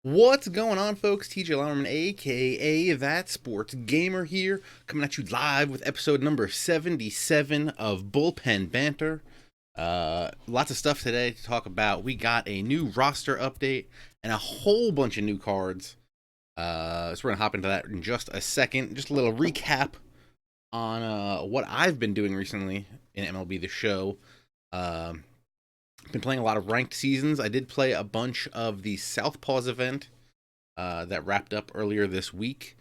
What's going on, folks? TJ Lauerman, aka ThatSportsGamer here, coming at you live with episode number 77 of Bullpen Banter. Lots of stuff today to talk about. We got a new roster update and a whole bunch of new cards. So we're gonna hop into that in just a second. Just a little recap on what I've been doing recently in MLB The Show. Been playing a lot of ranked seasons. I did play a bunch of the Southpaws event that wrapped up earlier this week.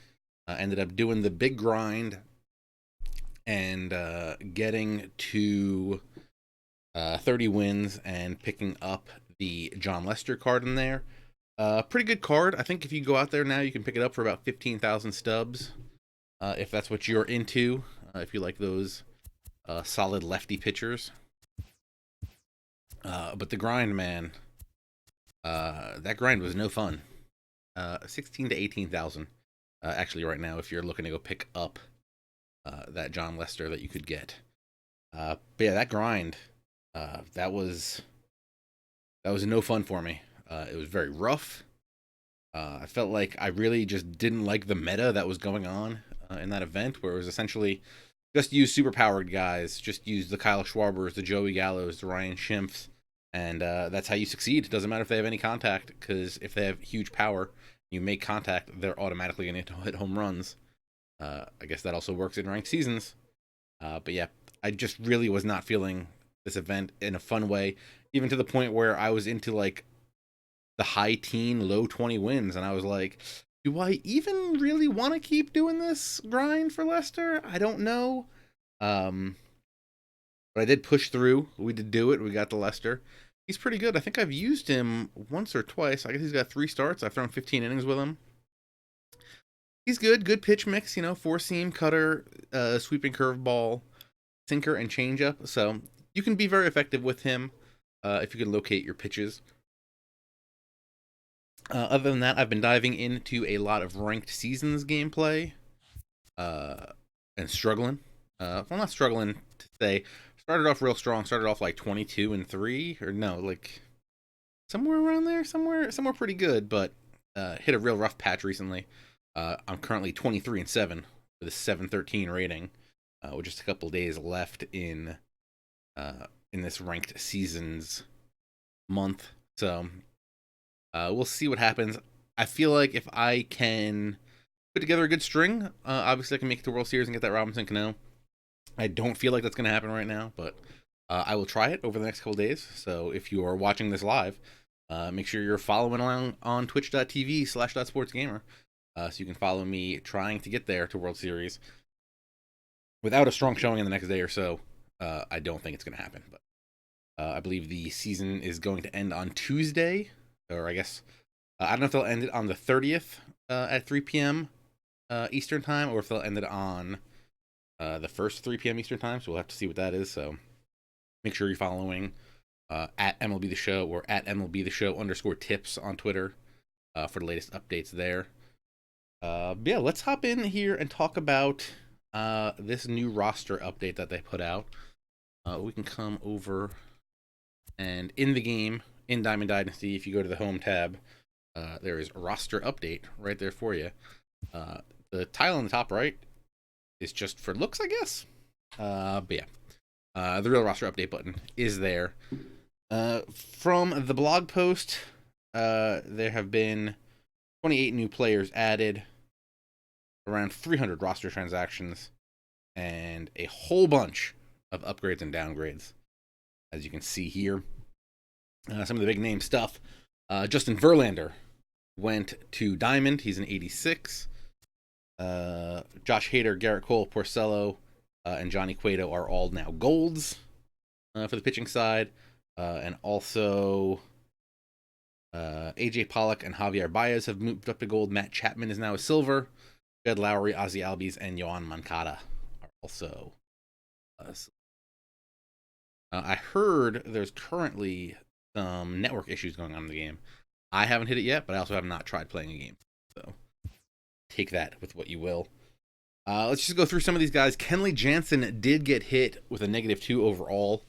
Ended up doing the big grind and getting to 30 wins and picking up the John Lester card in there. Pretty good card. I think if you go out there now, you can pick it up for about 15,000 stubs if that's what you're into. If you like those solid lefty pitchers. But the grind, man, that grind was no fun. 16 to 18,000, actually, right now, if you're looking to go pick up that John Lester that you could get. But yeah, that grind, that was no fun for me. It was very rough. I felt like I really just didn't like the meta that was going on in that event, where it was essentially just use superpowered guys, just use the Kyle Schwarbers, the Joey Gallos, the Ryan Schimpfs, and that's how you succeed. It doesn't matter if they have any contact, because if they have huge power, you make contact, they're automatically going to hit home runs. I guess that also works in ranked seasons. But yeah, I just really was not feeling this event in a fun way, even to the point where I was into like the high teen, low 20 wins, and I was like, do I even really want to keep doing this grind for Lester? I don't know. But I did push through. We did do it. We got the Lester. He's pretty good. I think I've used him once or twice. I guess he's got 3 starts. I've thrown 15 innings with him. He's good. Good pitch mix, four seam, cutter, sweeping curveball, sinker, and changeup. So you can be very effective with him if you can locate your pitches. Other than that, I've been diving into a lot of ranked seasons gameplay and struggling. Well, not struggling to say. Started off real strong. Started off like 22-3, or no, like somewhere around there, somewhere pretty good. But hit a real rough patch recently. I'm currently 23-7 with a 713 rating, with just a couple days left in this ranked seasons month. So we'll see what happens. I feel like if I can put together a good string, obviously I can make it to World Series and get that Robinson Cano. I don't feel like that's going to happen right now, but I will try it over the next couple days. So if you are watching this live, make sure you're following along on twitch.tv/.sportsgamer, so you can follow me trying to get there to World Series. Without a strong showing in the next day or so, I don't think it's going to happen. But I believe the season is going to end on Tuesday, or I guess, I don't know if they'll end it on the 30th at 3 p.m. Eastern time, or if they'll end it on the first 3 p.m. Eastern time, so we'll have to see what that is. So make sure you're following at MLB The Show or at MLB The Show _tips on Twitter for the latest updates there. Yeah, let's hop in here and talk about this new roster update that they put out. We can come over and in the game, in Diamond Dynasty, if you go to the home tab, there is a roster update right there for you. The tile on the top right is just for looks, I guess. But yeah, the real roster update button is there. From the blog post, there have been 28 new players added, around 300 roster transactions, and a whole bunch of upgrades and downgrades, as you can see here. Some of the big name stuff. Justin Verlander went to Diamond. He's an 86. Josh Hader, Garrett Cole, Porcello, and Johnny Cueto are all now golds for the pitching side. And also AJ Pollock and Javier Baez have moved up to gold. Matt Chapman is now a silver. Jed Lowry, Ozzy Albies, and Yohan Moncada are also I heard there's currently some network issues going on in the game. I haven't hit it yet, but I also have not tried playing a game. So take that with what you will. Let's just go through some of these guys. Kenley Jansen did get hit with a -2 overall.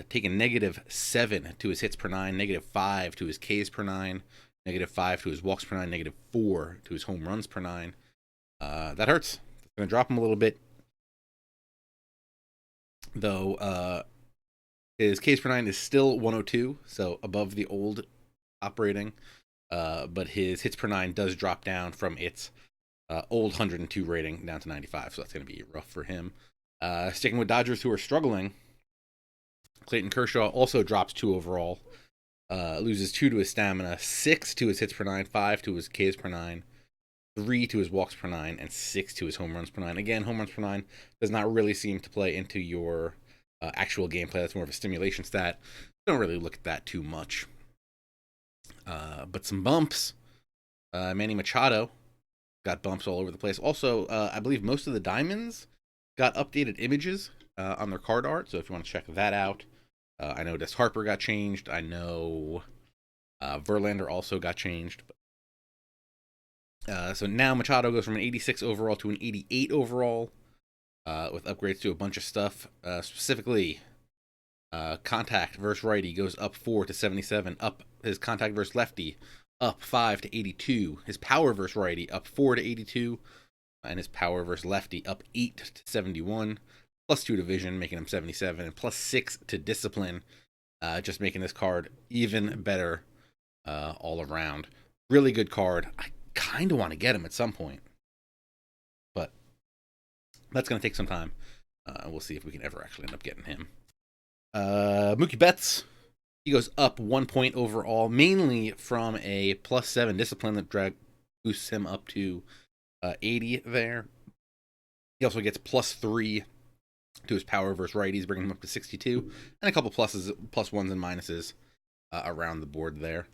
Taking -7 to his hits per 9, -5 to his Ks per 9, -5 to his walks per 9, -4 to his home runs per 9. That hurts. It's going to drop him a little bit. Though his Ks per 9 is still 102, so above the old top rating. But his hits per 9 does drop down from its old 102 rating down to 95, so that's going to be rough for him. Sticking with Dodgers who are struggling, Clayton Kershaw also drops 2 overall. Loses 2 to his stamina, 6 to his hits per 9, 5 to his Ks per 9, 3 to his walks per 9, and 6 to his home runs per 9. Again, home runs per 9 does not really seem to play into your actual gameplay. That's more of a stimulation stat. Don't really look at that too much. But some bumps. Manny Machado got bumps all over the place. Also, I believe most of the diamonds got updated images on their card art, so if you want to check that out. I know Des Harper got changed. I know Verlander also got changed. So now Machado goes from an 86 overall to an 88 overall, with upgrades to a bunch of stuff. Specifically, contact versus righty goes up 4 to 77. Up his contact versus lefty up 5 to 82. His power versus righty up 4 to 82, and his power versus lefty up 8 to 71. +2 to vision, making him 77, and +6 to discipline, just making this card even better all around. Really good card. I kind of want to get him at some point, but that's going to take some time. We'll see if we can ever actually end up getting him. Mookie Betts, he goes up 1 point overall, mainly from a +7 discipline that boosts him up to 80 there. He also gets +3 to his power versus righties, bringing him up to 62, and a couple pluses, +1s and minuses around the board there.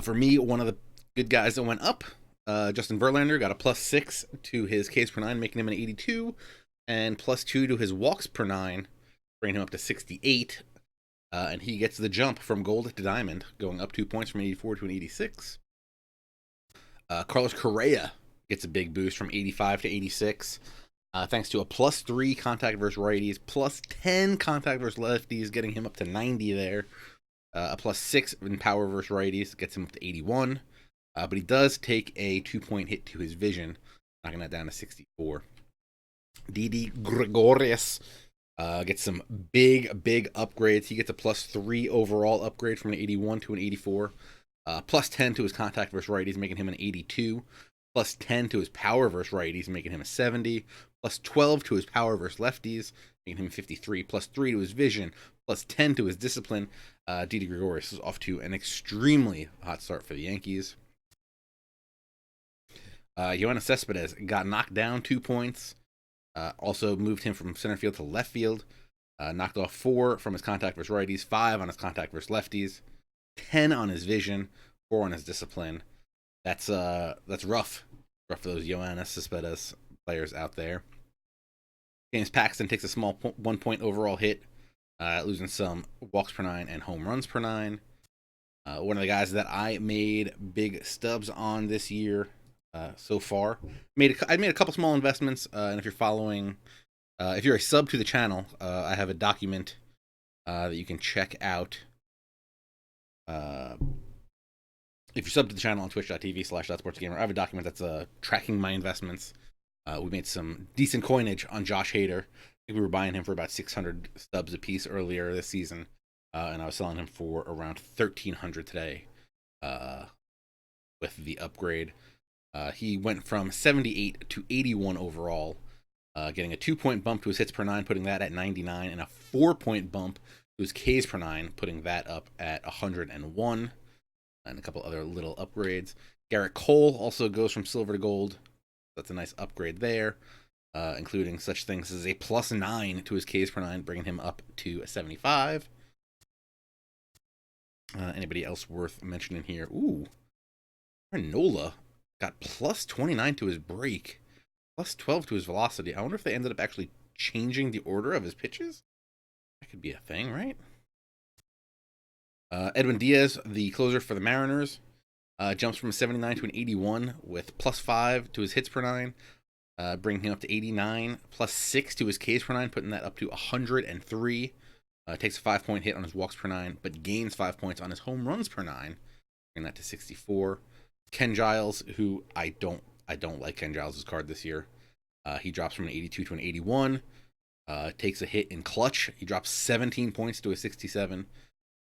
For me, one of the good guys that went up, Justin Verlander, got a +6 to his Ks per 9, making him an 82, and +2 to his walks per 9, bringing him up to 68. And he gets the jump from gold to diamond, going up 2 points from 84 to an 86. Carlos Correa gets a big boost from 85 to 86, thanks to a +3 contact versus righties, +10 contact versus lefties, getting him up to 90 there. A +6 in power versus righties gets him up to 81. But he does take a 2-point hit to his vision, knocking that down to 64. Didi Gregorius gets some big upgrades. He gets a +3 overall upgrade from an 81 to an 84. +10 to his contact versus righties, making him an 82. +10 to his power versus righties, making him a 70. +12 to his power versus lefties, making him 53. +3 to his vision. +10 to his discipline. Didi Gregorius is off to an extremely hot start for the Yankees. Yoenis Cespedes got knocked down 2 points. Also moved him from center field to left field. Knocked off 4 from his contact versus righties, 5 on his contact versus lefties, 10 on his vision, 4 on his discipline. That's rough for those Yoenis Cespedes players out there. James Paxton takes a small 1 point overall hit, losing some walks per 9 and home runs per 9. One of the guys that I made big stubs on this year so far. I made a couple small investments, and if you're following, if you're a sub to the channel, I have a document that you can check out. If you're sub to the channel on twitch.tv/ThatSportsGamer, I have a document that's tracking my investments. We made some decent coinage on Josh Hader. I think we were buying him for about 600 stubs a piece earlier this season, and I was selling him for around 1,300 today with the upgrade. He went from 78 to 81 overall, getting a 2-point bump to his hits per 9, putting that at 99, and a 4-point bump to his Ks per 9, putting that up at 101, and a couple other little upgrades. Garrett Cole also goes from silver to gold. That's a nice upgrade there, including such things as a +9 to his Ks per 9, bringing him up to 75. Anybody else worth mentioning here? Ooh, Nola got +29 to his break, +12 to his velocity. I wonder if they ended up actually changing the order of his pitches. That could be a thing, right? Edwin Diaz, the closer for the Mariners, jumps from a 79 to an 81 with +5 to his hits per 9, bringing him up to 89, +6 to his Ks per 9, putting that up to 103. Takes a 5-point hit on his walks per 9, but gains 5 points on his home runs per 9, bringing that to 64. Ken Giles, who I don't like Ken Giles' card this year. He drops from an 82 to an 81. Takes a hit in clutch. He drops 17 points to a 67,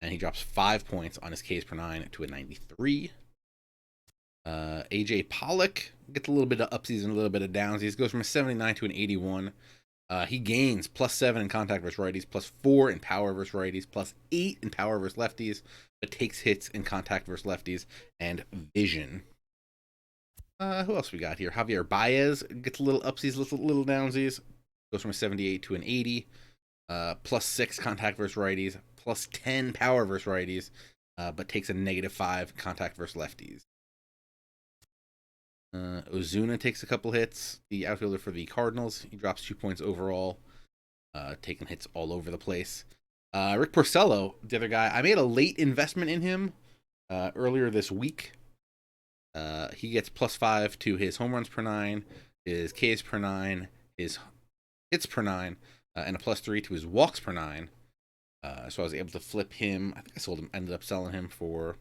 and he drops 5 points on his Ks per 9 to a 93. AJ Pollock gets a little bit of upsies and a little bit of downsies. Goes from a 79 to an 81. He gains +7 in contact versus righties, +4 in power versus righties, +8 in power versus lefties, but takes hits in contact versus lefties and vision. Who else we got here? Javier Baez gets a little upsies, little downsies. Goes from a 78 to an 80. +6 contact versus righties, +10 power versus righties, but takes a -5 contact versus lefties. Ozuna takes a couple hits. The outfielder for the Cardinals, he drops 2 points overall, taking hits all over the place. Rick Porcello, the other guy, I made a late investment in him earlier this week. He gets +5 to his home runs per 9, his Ks per 9, his hits per 9, and a +3 to his walks per 9. So I was able to flip him. I think I sold him. Ended up selling him for.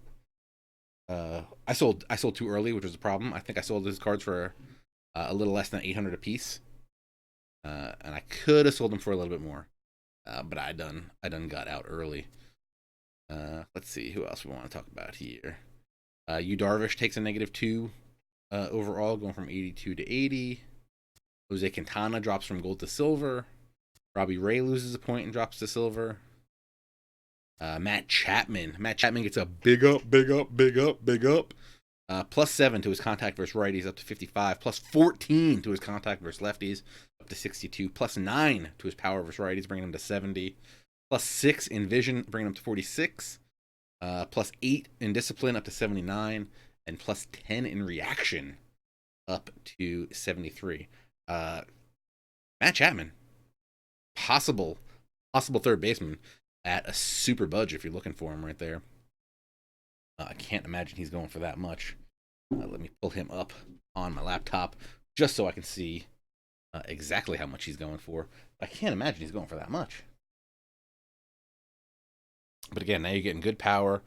I sold too early, which was a problem. I think I sold his cards for a little less than 800 a piece, and I could have sold them for a little bit more, but I done got out early. Let's see who else we want to talk about here. Yu Darvish takes a -2 overall, going from 82 to 80. Jose Quintana drops from gold to silver. Robbie Ray loses a point and drops to silver. Matt Chapman gets a big up. +7 to his contact versus righties, up to 55. +14 to his contact versus lefties, up to 62. +9 to his power versus righties, bringing him to 70. +6 in vision, bringing him to 46. +8 in discipline, up to 79. And +10 in reaction, up to 73. Matt Chapman, possible third baseman at a super budget if you're looking for him right there. I can't imagine he's going for that much. Let me pull him up on my laptop just so I can see exactly how much he's going for. I can't imagine he's going for that much. But again, now you're getting good power,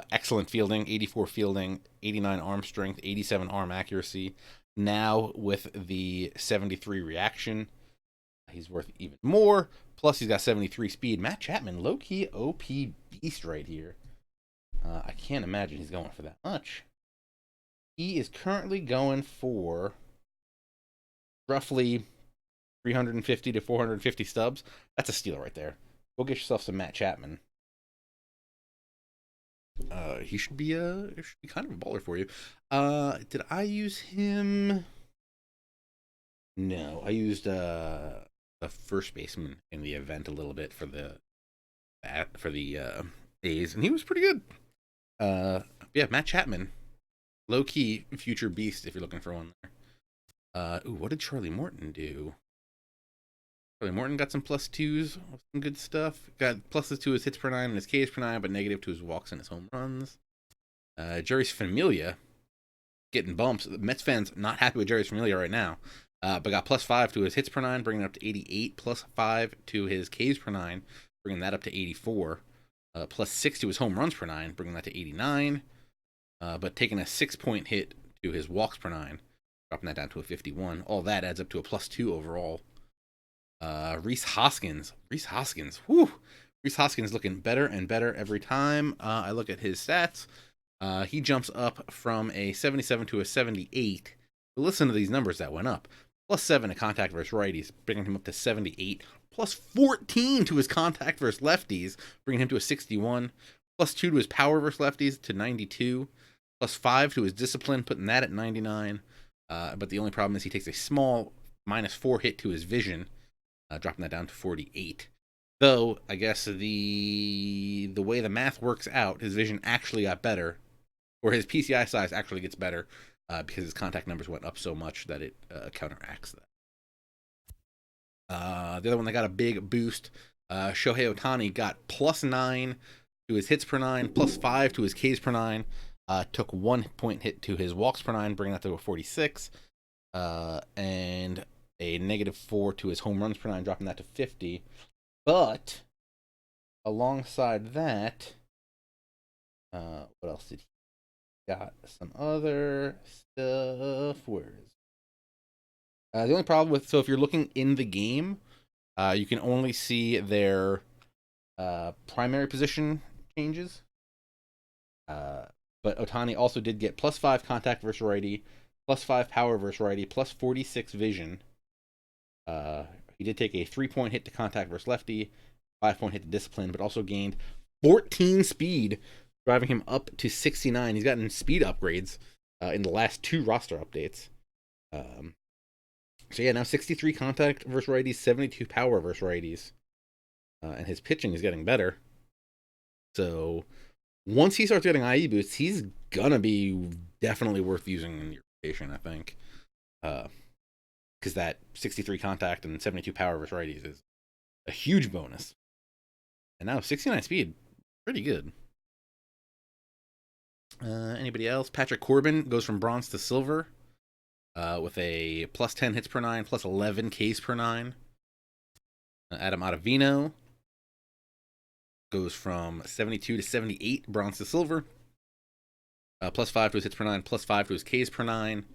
excellent fielding, 84 fielding, 89 arm strength, 87 arm accuracy. Now with the 73 reaction, he's worth even more. Plus, he's got 73 speed. Matt Chapman, low-key OP beast right here. I can't imagine he's going for that much. He is currently going for roughly 350 to 450 stubs. That's a steal right there. Go get yourself some Matt Chapman. He should be kind of a baller for you. Did I use him? No, I used the first baseman in the event a little bit for the A's, and he was pretty good. Yeah, Matt Chapman, low key future beast if you're looking for one there. What did Charlie Morton do? Charlie Morton got some +2s, some good stuff. Got pluses to his hits per 9 and his Ks per 9, but negative to his walks and his home runs. Jerry's Familia getting bumps. The Mets fans not happy with Jerry's Familia right now. But got +5 to his hits per 9, bringing it up to 88. +5 to his Ks per 9, bringing that up to 84. +6 to his home runs per 9, bringing that to 89. But taking a 6-point hit to his walks per 9, dropping that down to a 51. All that adds up to a +2 overall. Rhys Hoskins. Whew. Rhys Hoskins looking better and better every time I look at his stats. He jumps up from a 77 to a 78. But listen to these numbers that went up. +7 to contact versus righties, bringing him up to 78. +14 to his contact versus lefties, bringing him to a 61. +2 to his power versus lefties to 92. +5 to his discipline, putting that at 99. But the only problem is he takes a small -4 hit to his vision, dropping that down to 48. Though, I guess the way the math works out, his vision actually got better, or his PCI size actually gets better, because his contact numbers went up so much that it counteracts that. The other one that got a big boost, Shohei Ohtani got +9 to his hits per 9, +5 to his Ks per 9, took 1-point hit to his walks per 9, bringing that to a 46, and a -4 to his home runs per 9, dropping that to 50. But alongside that, what else did he got? Some other stuff. Where is the only problem with, so if you're looking in the game, you can only see their primary position changes. But Ohtani also did get +5 contact versus righty, +5 power versus righty, +46 vision. He did take a 3-point hit to contact versus lefty, 5-point hit to discipline, but also gained 14 speed, driving him up to 69. He's gotten speed upgrades in the last 2 roster updates. So yeah, now 63 contact versus righties, 72 power versus righties. And his pitching is getting better. So once he starts getting IE boosts, he's gonna be definitely worth using in your rotation, I think. Because that 63 contact and 72 power versus righties is a huge bonus. And now 69 speed, pretty good. Anybody else? Patrick Corbin goes from bronze to silver with a +10 hits per 9, +11 Ks per 9. Adam Ottavino goes from 72 to 78, bronze to silver. +5 to his hits per 9, +5 to his Ks per 9,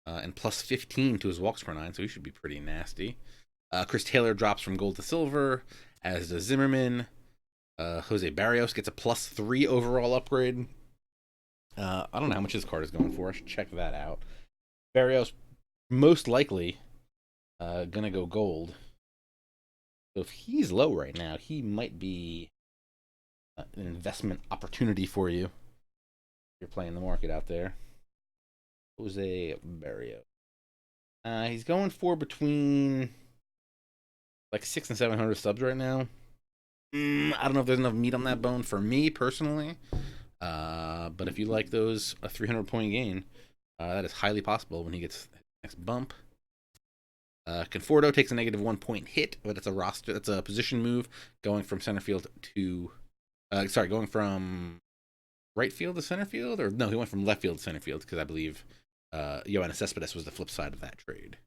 and +15 to his walks per 9, so he should be pretty nasty. Chris Taylor drops from gold to silver, as does Zimmerman. Jose Barrios gets a +3 overall upgrade. I don't know how much his card is going for. I should check that out. Barrios, most likely, gonna go gold. So if he's low right now, he might be an investment opportunity for you. If you're playing the market out there. Jose Barrios. He's going for between like 600 and 700 subs right now. I don't know if there's enough meat on that bone for me personally. But if you like those, a 300-point gain, that is highly possible when he gets the next bump. Conforto takes a -1-point hit, but it's a position move going from center field to going from right field to center field, or no, he went from left field to center field because I believe Yoenis Cespedes was the flip side of that trade.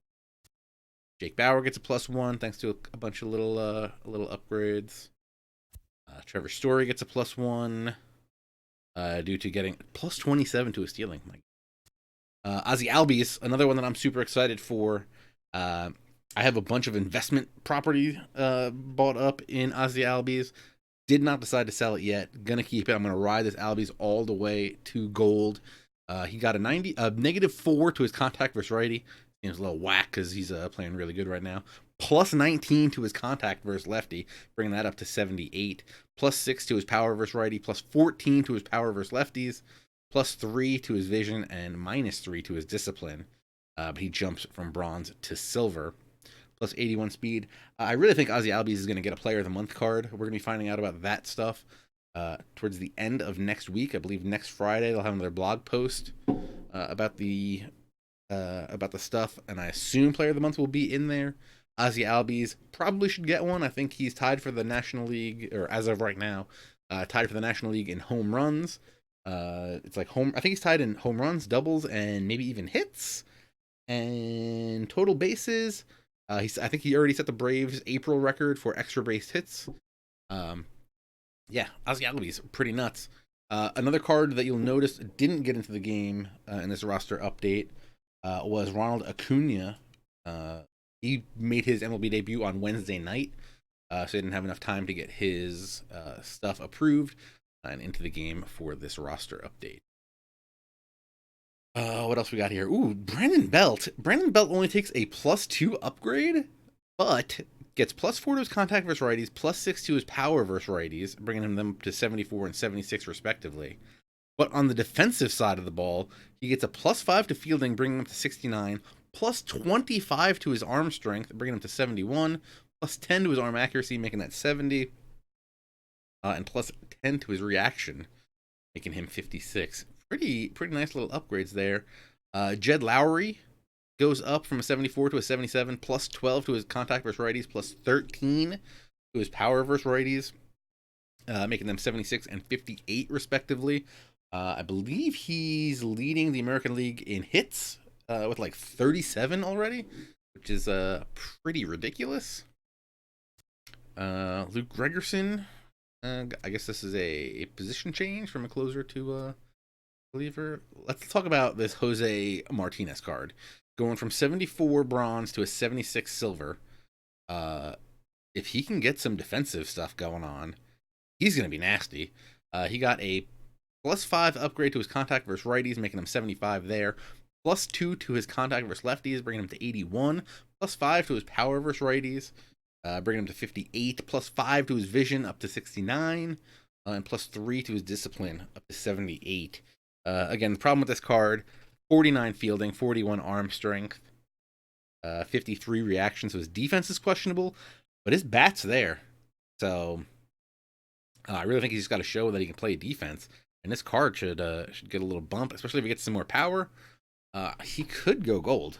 Jake Bauer gets a +1 thanks to a bunch of little upgrades. Trevor Story gets a +1 due to getting +27 to his stealing. Ozzy Albies, another one that I'm super excited for. I have a bunch of investment property bought up in Ozzy Albies. Did not decide to sell it yet. Gonna keep it. I'm gonna ride this Albies all the way to gold. He got a -4 to his contact versus righty. Seems a little whack because he's playing really good right now. +19 to his contact versus lefty, bringing that up to 78. +6 to his power versus righty. +14 to his power versus lefties. +3 to his vision and -3 to his discipline. But he jumps from bronze to silver. +81 speed. I really think Ozzy Albies is going to get a Player of the Month card. We're going to be finding out about that stuff towards the end of next week. I believe next Friday they'll have another blog post about the stuff, and I assume Player of the Month will be in there. Ozzy Albies probably should get one. I think he's tied for the National League, or as of right now, tied for the National League in home runs. It's like I think he's tied in home runs, doubles, and maybe even hits, and total bases. I think he already set the Braves' April record for extra base hits. Yeah, Ozzy Albies, pretty nuts. Another card that you'll notice didn't get into the game in this roster update was Ronald Acuna. He made his MLB debut on Wednesday night, so he didn't have enough time to get his stuff approved and into the game for this roster update. What else we got here? Ooh, Brandon Belt. Brandon Belt only takes a +2 upgrade, but gets +4 to his contact versus righties, +6 to his power versus righties, bringing them to 74 and 76 respectively. But on the defensive side of the ball, he gets a +5 to fielding, bringing him to 69, +25 to his arm strength, bringing him to 71, +10 to his arm accuracy, making that 70, and +10 to his reaction, making him 56. Pretty nice little upgrades there. Jed Lowry goes up from a 74 to a 77, +12 to his contact versus righties, +13 to his power versus righties, making them 76 and 58 respectively. I believe he's leading the American League in hits with like 37 already, which is pretty ridiculous. Luke Gregerson I guess this is a position change from a closer to a reliever. Let's talk about this Jose Martinez card. Going from 74 bronze to a 76 silver. Uh, if he can get some defensive stuff going on, he's going to be nasty. He got a +5 upgrade to his contact versus righties, making him 75 there. +2 to his contact versus lefties, bringing him to 81. +5 to his power versus righties, bringing him to 58. +5 to his vision, up to 69. And +3 to his discipline, up to 78. Again, the problem with this card, 49 fielding, 41 arm strength, 53 reactions, so his defense is questionable, but his bat's there. So I really think he's just got to show that he can play defense. And this card should get a little bump, especially if he gets some more power. He could go gold.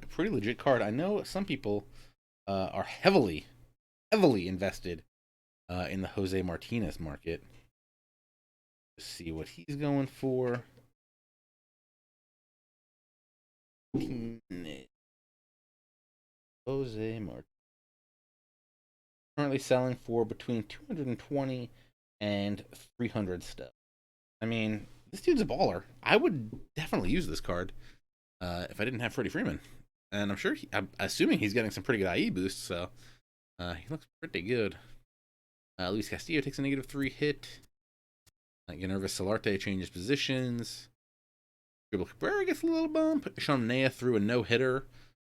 Pretty legit card. I know some people are heavily invested in the Jose Martinez market. Let's see what he's going for. Jose Martinez. Currently selling for between 220 and 300 stuff. I mean, this dude's a baller. I would definitely use this card if I didn't have Freddie Freeman. And I'm sure, I'm assuming he's getting some pretty good IE boosts, so he looks pretty good. Luis Castillo takes a -3 hit. Yernervis Solarte changes positions. Dribble Cabrera gets a little bump. Sean Nea threw a no-hitter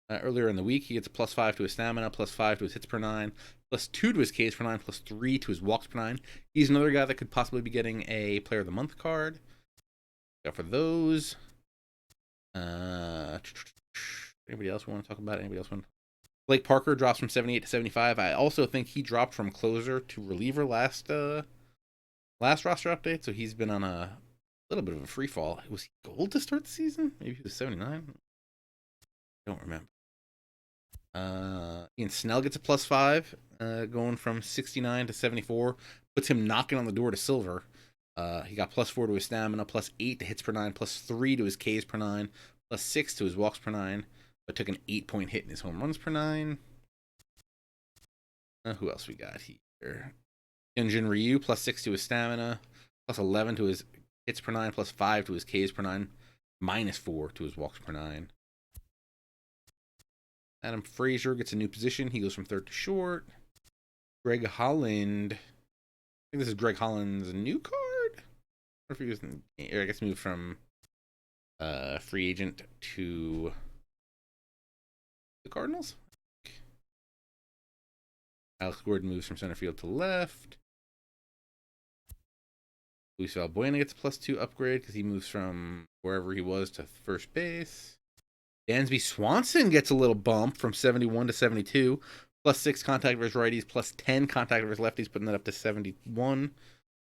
earlier in the week. He gets a +5 to his stamina, +5 to his hits per 9, +2 to his Ks per 9, +3 to his walks per 9. He's another guy that could possibly be getting a Player of the Month card. Got for those. Anybody else want to talk about it? Anybody else want? Blake Parker drops from 78 to 75. I also think he dropped from closer to reliever last roster update, so he's been on a little bit of a free fall. Was he gold to start the season? Maybe he was 79. I don't remember. Ian Snell gets a +5, going from 69 to 74. Puts him knocking on the door to silver. He got +4 to his stamina, +8 to hits per 9, +3 to his Ks per 9, +6 to his walks per 9, but took an 8-point hit in his home runs per 9. Who else we got here? Hyunjin Ryu, +6 to his stamina, +11 to his hits per 9, +5 to his Ks per 9, -4 to his walks per 9. Adam Frazier gets a new position. He goes from third to short. Greg Holland. I think this is Greg Holland's new card? Or if he was, or I guess moved from free agent to the Cardinals. Alex Gordon moves from center field to left. Luis Valbuena gets a +2 upgrade because he moves from wherever he was to first base. Dansby Swanson gets a little bump from 71 to 72. +6 contact versus righties, +10 contact versus lefties, putting that up to 71.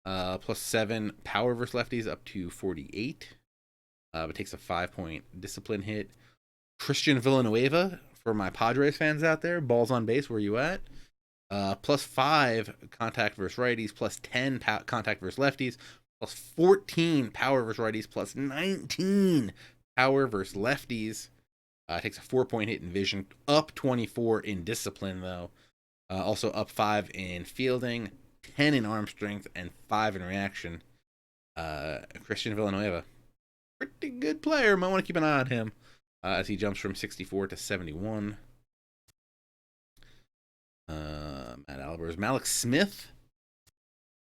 +7 power versus lefties, up to 48. But takes a 5-point discipline hit. Christian Villanueva, for my Padres fans out there, balls on base, where you at? +5 contact versus righties, +10 contact versus lefties, +14 power versus righties, +19 power versus lefties. Takes a 4-point hit in vision, up 24 in discipline, though. Also up 5 in fielding, 10 in arm strength, and 5 in reaction. Christian Villanueva, pretty good player. Might want to keep an eye on him as he jumps from 64 to 71. Matt Albers. Malik Smith.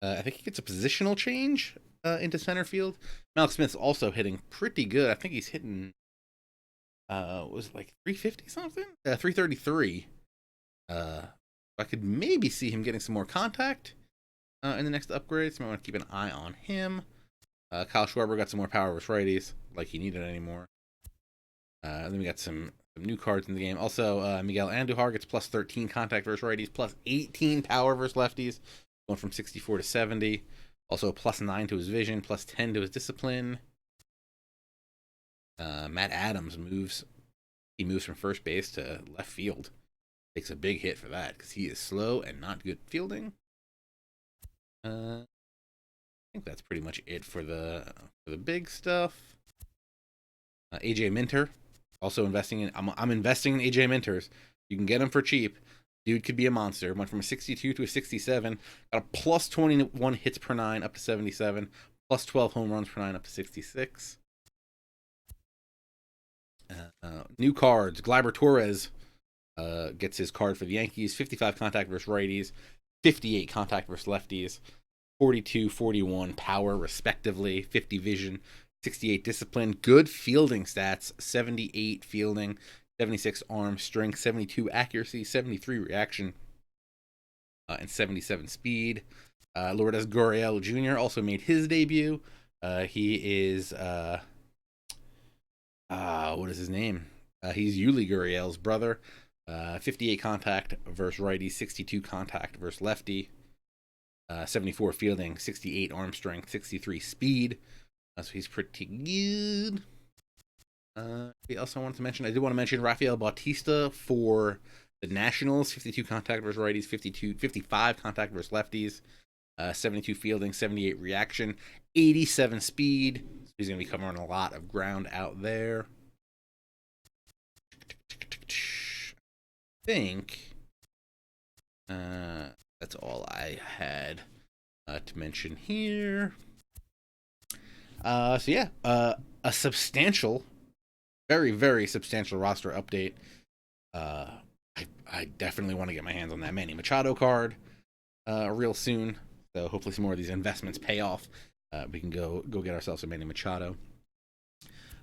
I think he gets a positional change into center field. Malik Smith's also hitting pretty good. I think he's hitting, was it like 350 something? 333. I could maybe see him getting some more contact in the next upgrade, so I want to keep an eye on him. Kyle Schwarber got some more power versus righties, like he needed anymore. Then we got some new cards in the game. Also, Miguel Andujar gets +13 contact versus righties, +18 power versus lefties, going from 64 to 70. Also, +9 to his vision, +10 to his discipline. Matt Adams moves from first base to left field. Takes a big hit for that because he is slow and not good fielding. I think that's pretty much it for the big stuff. AJ Minter, also investing in. I'm investing in AJ Minters. You can get him for cheap. Dude could be a monster. Went from a 62 to a 67. Got a plus 21 hits per nine up to 77. Plus 12 home runs per nine up to 66. New cards. Gleyber Torres gets his card for the Yankees. 55 contact versus righties. 58 contact versus lefties. 42, 41 power, respectively. 50 vision. 68 discipline. Good fielding stats. 78 fielding. 76 arm strength, 72 accuracy, 73 reaction, and 77 speed. Lourdes Gurriel Jr. also made his debut. He is what is his name? He's Yuli Gurriel's brother. 58 contact versus righty, 62 contact versus lefty, 74 fielding, 68 arm strength, 63 speed. So he's pretty good. Also, I wanted to mention, I did want to mention Rafael Bautista for the Nationals. 52 contact versus righties, 55 contact versus lefties, 72 fielding, 78 reaction, 87 speed. So he's going to be covering a lot of ground out there. I think that's all I had to mention here. So yeah, a substantial, very, very substantial roster update. I definitely want to get my hands on that Manny Machado card real soon. So hopefully some more of these investments pay off. We can go get ourselves a Manny Machado.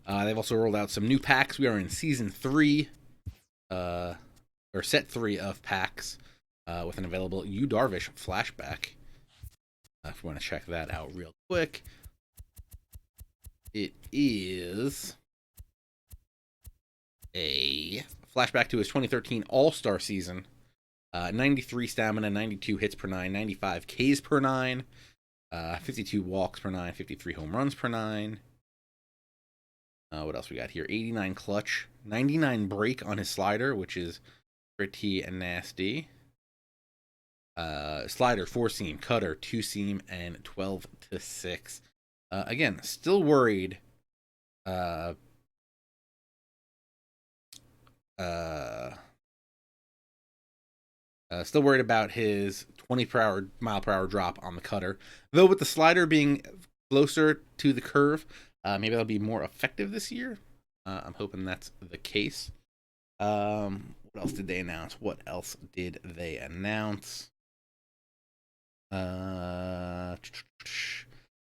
They've also rolled out some new packs. We are in season 3, or set 3 of packs, with an available Yu Darvish flashback. If you want to check that out real quick, it is a flashback to his 2013 All-Star season. 93 stamina, 92 hits per 9, 95 Ks per 9, 52 walks per 9, 53 home runs per 9. What else we got here? 89 clutch, 99 break on his slider, which is pretty nasty. Slider, 4-seam, cutter, 2-seam, and 12-6. Again, still worried. Still worried about his 20 mile per hour drop on the cutter. Though with the slider being closer to the curve, maybe that'll be more effective this year. I'm hoping that's the case. What else did they announce?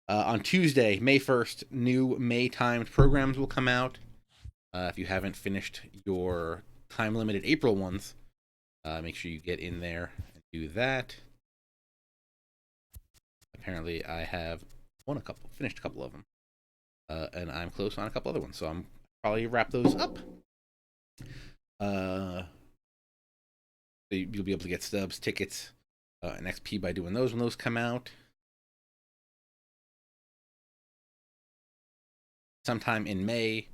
On Tuesday, May 1st, new May-timed programs will come out. If you haven't finished your time-limited April ones, make sure you get in there and do that. Apparently, I have finished a couple of them, and I'm close on a couple other ones, so I'm probably wrap those up. You'll be able to get stubs, tickets, and XP by doing those when those come out. Sometime in May,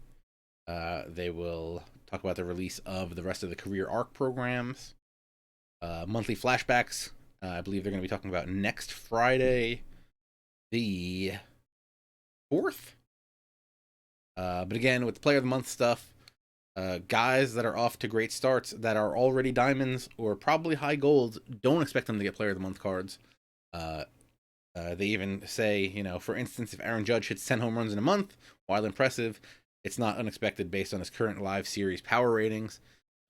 they will talk about the release of the rest of the career arc programs. Monthly flashbacks, I believe they're going to be talking about next Friday, the 4th. But again, with the Player of the Month stuff, guys that are off to great starts that are already diamonds or probably high golds, don't expect them to get Player of the Month cards. They even say, for instance, if Aaron Judge hits 10 home runs in a month, while impressive, it's not unexpected based on his current live series power ratings.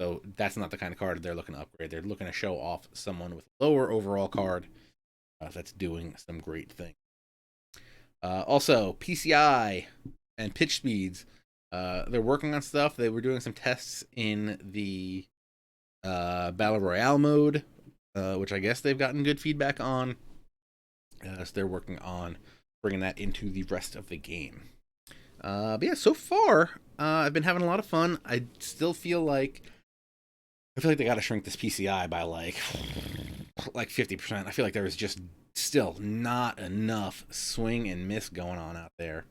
So that's not the kind of card they're looking to upgrade. They're looking to show off someone with a lower overall card that's doing some great things. Also, PCI and pitch speeds. They're working on stuff. They were doing some tests in the Battle Royale mode, which I guess they've gotten good feedback on. So they're working on bringing that into the rest of the game. But yeah, so far, I've been having a lot of fun. I still feel like they got to shrink this PCI by like 50%. I feel like there is just still not enough swing and miss going on out there.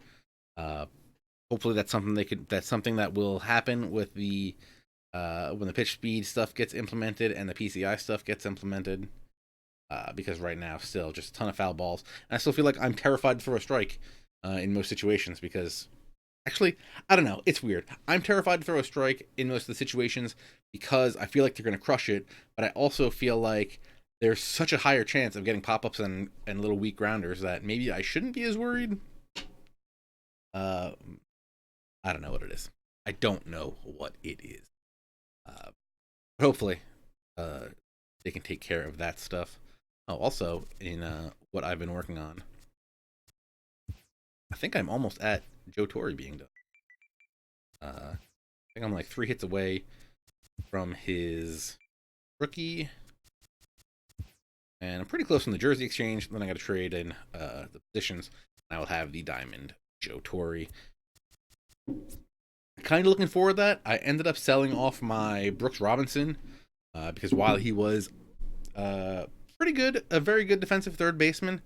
Hopefully that's something that will happen with the when the pitch speed stuff gets implemented and the PCI stuff gets implemented. Because right now, still just a ton of foul balls, and I still feel like I'm terrified to throw a strike in most situations because Actually, I don't know. It's weird. I'm terrified to throw a strike in most of the situations because I feel like they're going to crush it, but I also feel like there's such a higher chance of getting pop-ups and little weak grounders that maybe I shouldn't be as worried. Uh, I don't know what it is. I don't know what it is. Hopefully, uh, they can take care of that stuff. Oh, also in what I've been working on, I think I'm almost at Joe Torre being done. I think I'm like 3 hits away from his rookie, and I'm pretty close from the jersey exchange. Then I got to trade in the positions, and I will have the diamond Joe Torre. Kind of looking forward to that. I ended up selling off my Brooks Robinson because while he was pretty good, a very good defensive third baseman,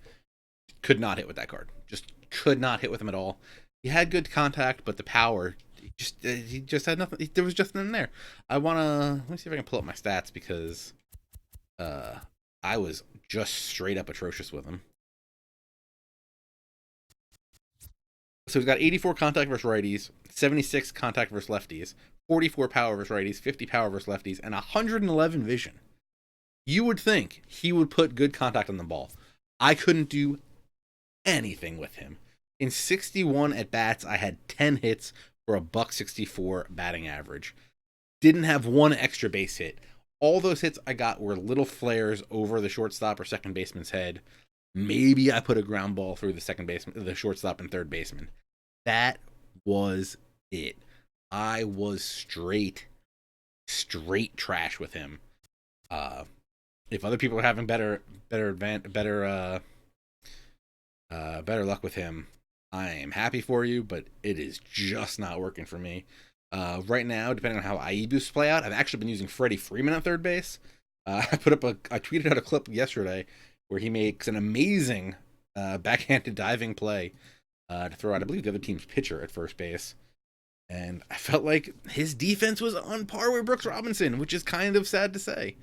could not hit with that card. Just could not hit with him at all. He had good contact, but the power, he just had nothing. There was just nothing there. Let me see if I can pull up my stats because I was just straight up atrocious with him. So he's got 84 contact versus righties, 76 contact versus lefties, 44 power versus righties, 50 power versus lefties, and 111 vision. You would think he would put good contact on the ball. I couldn't do anything with him. In 61 at bats, I had 10 hits for a .164 batting average. Didn't have one extra base hit. All those hits I got were little flares over the shortstop or second baseman's head. Maybe I put a ground ball through the shortstop and third baseman. That was it. I was straight trash with him. If other people are having better luck with him, I am happy for you, but it is just not working for me. Right now, depending on how IE boosts play out, I've actually been using Freddie Freeman at third base. I tweeted out a clip yesterday where he makes an amazing backhanded diving play to throw out, I believe, the other team's pitcher at first base. And I felt like his defense was on par with Brooks Robinson, which is kind of sad to say.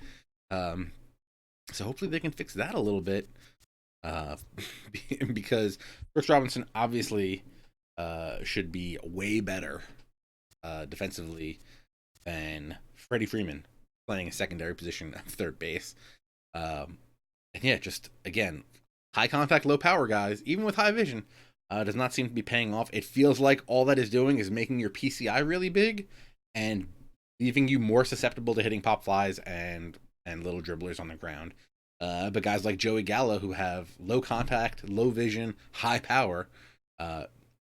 So hopefully they can fix that a little bit. Because Brooks Robinson obviously should be way better defensively than Freddie Freeman playing a secondary position at third base. And yeah, just again, high contact, low power guys, even with high vision, does not seem to be paying off. It feels like all that is doing is making your PCI really big and leaving you more susceptible to hitting pop flies and little dribblers on the ground. But guys like Joey Gallo, who have low contact, low vision, high power,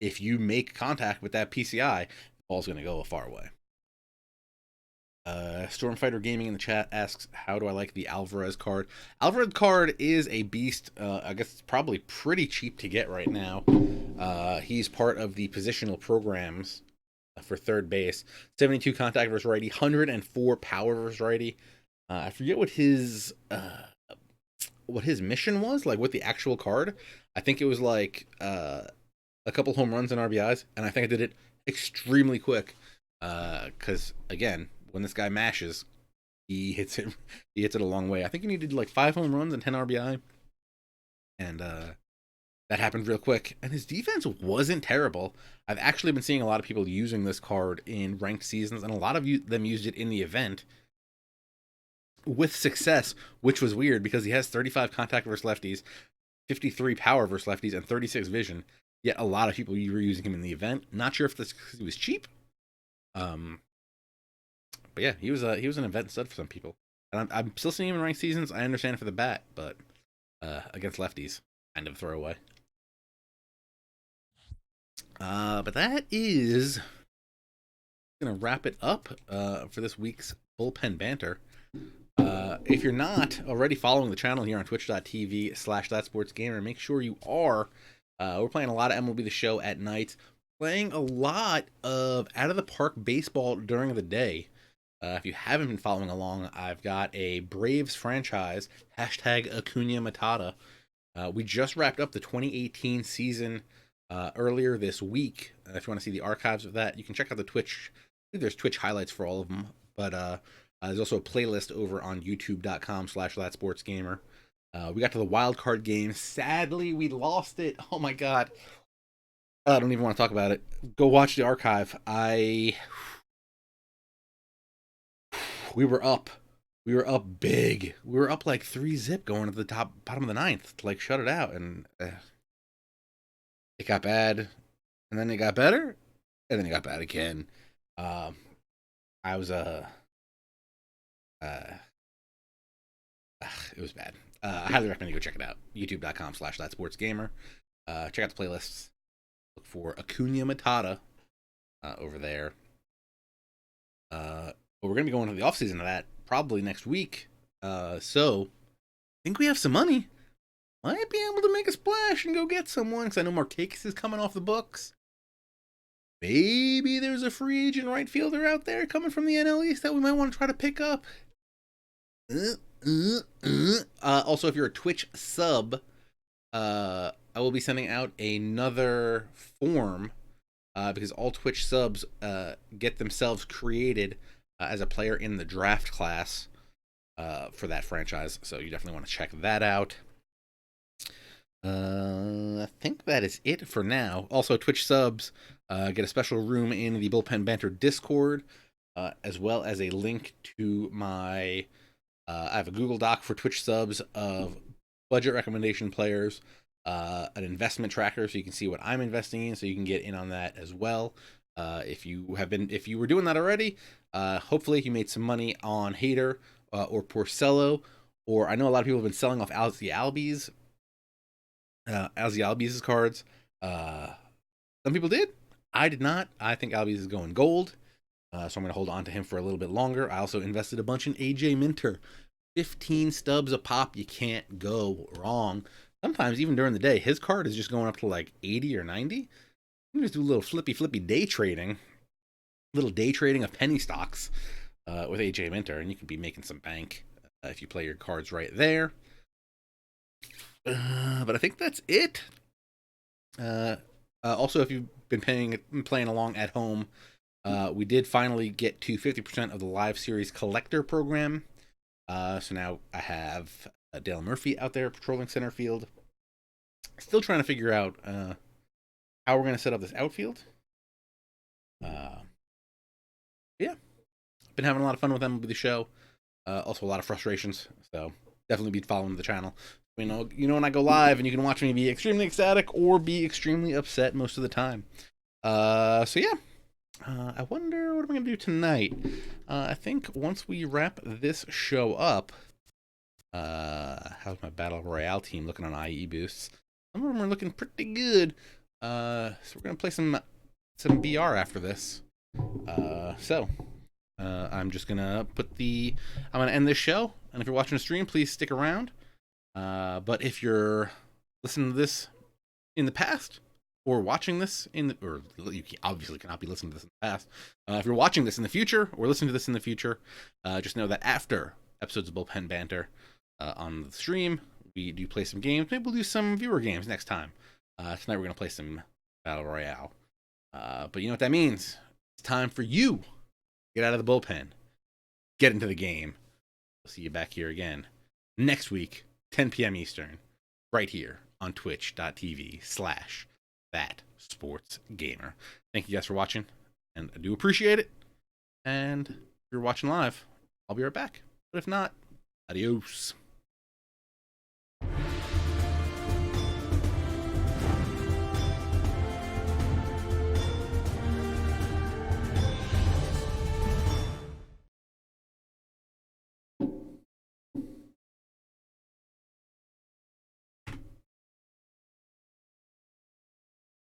if you make contact with that PCI, the ball's going to go a far way. Stormfighter Gaming in the chat asks, how do I like the Alvarez card? Alvarez card is a beast. I guess it's probably pretty cheap to get right now. He's part of the positional programs for third base. 72 contact versus righty, 104 power versus righty. I forget what his mission was, like what the actual card. I think it was like a couple home runs and RBIs, and I think I did it extremely quick. Because again, when this guy mashes, he hits it a long way. I think he needed like 5 home runs and 10 RBI, and that happened real quick. And his defense wasn't terrible. I've actually been seeing a lot of people using this card in ranked seasons, and a lot of them used it in the event with success, which was weird because he has 35 contact versus lefties, 53 power versus lefties, and 36 vision. Yet a lot of people were using him in the event. Not sure if this because he was cheap. But yeah, he was an event stud for some people, and I'm still seeing him in ranked seasons. I understand for the bat, but against lefties, kind of throwaway. But that is gonna wrap it up for this week's Bullpen Banter. If you're not already following the channel here on twitch.tv/ThatSportsGamer, make sure you are. We're playing a lot of MLB The Show at night, playing a lot of Out of the Park baseball during the day. If you haven't been following along, I've got a Braves franchise, hashtag Acuna Matata. We just wrapped up the 2018 season earlier this week. If you want to see the archives of that, you can check out the Twitch. I think there's Twitch highlights for all of them, but there's also a playlist over on youtube.com/ThatSportsGamer. We got to the wild card game. Sadly, we lost it. Oh my god. I don't even want to talk about it. Go watch the archive. We were up. We were up big. We were up like 3-zip going to the bottom of the ninth to like shut it out, and it got bad, and then it got better, and then it got bad again. I was it was bad. I highly recommend you go check it out. YouTube.com/ThatSportsGamer. Check out the playlists. Look for Acuna Matata over there. But we're gonna be going to the off season of that probably next week. So I think we have some money. Might be able to make a splash and go get someone, because I know Markakis is coming off the books. Maybe there's a free agent right fielder out there coming from the NL East that we might want to try to pick up. Also, if you're a Twitch sub, I will be sending out another form because all Twitch subs get themselves created as a player in the draft class for that franchise. So you definitely want to check that out. I think that is it for now. Also, Twitch subs get a special room in the Bullpen Banter Discord, as well as a link to my... I have a Google Doc for Twitch subs of budget recommendation players, an investment tracker so you can see what I'm investing in, so you can get in on that as well. If you were doing that already, hopefully you made some money on Hater or Porcello, or I know a lot of people have been selling off Ozzy Albies' cards. Some people did. I did not. I think Albies is going gold. So I'm going to hold on to him for a little bit longer. I also invested a bunch in AJ Minter. 15 stubs a pop. You can't go wrong. Sometimes, even during the day, his card is just going up to like 80 or 90. You can just do a little flippy day trading. Little day trading of penny stocks with AJ Minter, and you can be making some bank if you play your cards right there. But I think that's it. Also, if you've been playing along at home, we did finally get to 50% of the live series collector program. So now I have Dale Murphy out there patrolling center field. Still trying to figure out how we're going to set up this outfield. Yeah. Been having a lot of fun with MLB The Show. Also a lot of frustrations. So definitely be following the channel. You know when I go live, and you can watch me be extremely ecstatic or be extremely upset most of the time. So yeah. I wonder what I'm going to do tonight. I think once we wrap this show up, how's my Battle Royale team looking on IE boosts? Some of them are looking pretty good. So we're going to play some BR after this. I'm just going to I'm going to end this show. And if you're watching the stream, please stick around. But if you're listening to this in the past, or watching this or you obviously cannot be listening to this in the past. If you're watching this in the future or listening to this in the future, just know that after episodes of Bullpen Banter on the stream, we do play some games. Maybe we'll do some viewer games next time. Tonight we're going to play some Battle Royale. But you know what that means? It's time for you to get out of the bullpen. Get into the game. We'll see you back here again next week, 10 p.m. Eastern, right here on twitch.tv/ThatSportsGamer. Thank you guys for watching, and I do appreciate it. And if you're watching live, I'll be right back. But if not, adios.